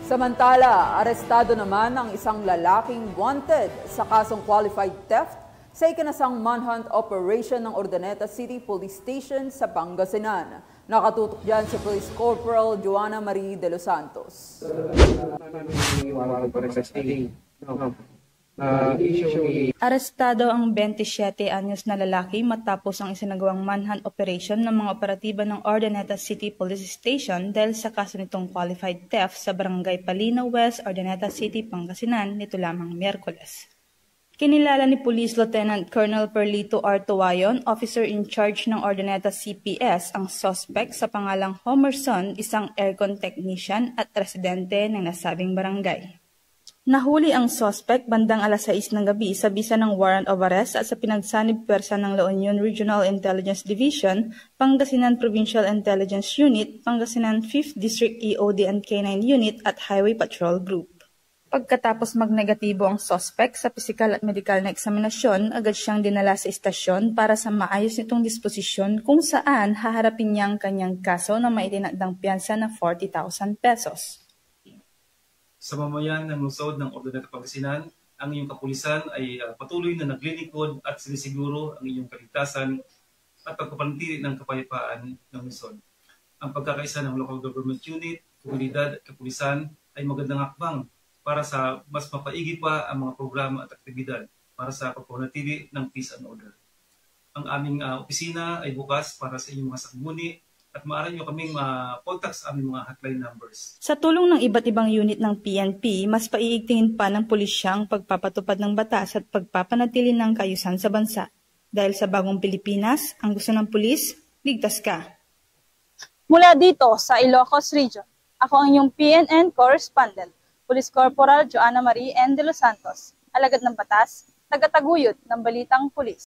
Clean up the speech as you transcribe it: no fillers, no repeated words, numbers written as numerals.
Samantala, arestado naman ang isang lalaking wanted sa kasong qualified theft sa ikinasang manhunt operation ng Urdaneta City Police Station sa Pangasinan. Nakatutok dyan si Police Corporal Joanna Marie de los Santos. Arestado ang 27 anyos na lalaki matapos ang isinagawang manhunt operation ng mga operatiba ng Urdaneta City Police Station dahil sa kaso nitong qualified theft sa Barangay Palino West, Urdaneta City, Pangasinan nito lamang Miyerkules. Kinilala ni Police Lieutenant Colonel Perlito R. Tuwayon, officer in charge ng Urdaneta CPS, ang suspect sa pangalang Homerson, isang aircon technician at residente ng nasabing barangay. Nahuli ang suspect bandang alas 6 ng gabi sa bisa ng warrant of arrest at sa pinagsanib pwersa ng La Union Regional Intelligence Division, Pangasinan Provincial Intelligence Unit, Pangasinan 5th District EOD and K9 Unit at Highway Patrol Group. Pagkatapos magnegatibo ang suspect sa pisikal at medikal na eksaminasyon, agad siyang dinala sa istasyon para sa maayos nitong disposisyon kung saan haharapin niya ang kanyang kaso na maitinakdang piyansa na 40,000 pesos. Sa mamayan ng lungsod ng Urdaneta, Pangasinan, ang iyong kapulisan ay patuloy na naglilingkod at sinisiguro ang iyong kaligtasan at pagpapanatili ng kapayapaan ng lungsod. Ang pagkakaisa ng local government unit, komunidad at kapulisan ay magandang hakbang para sa mas mapaigi pa ang mga programa at aktibidad para sa pagpapanatili ng peace and order. Ang aming opisina ay bukas para sa inyong mga sakmuni at maaari nyo kaming contact sa aming mga hotline numbers. Sa tulong ng iba't ibang unit ng PNP, mas paiigtingin pa ng pulisya ang pagpapatupad ng batas at pagpapanatili ng kaayusan sa bansa. Dahil sa bagong Pilipinas, ang gusto ng pulis, ligtas ka. Mula dito sa Ilocos Region, ako ang inyong PNN correspondent, Police Corporal Joanna Marie N. de los Santos, alagad ng batas, tagataguyod ng Balitang Pulis.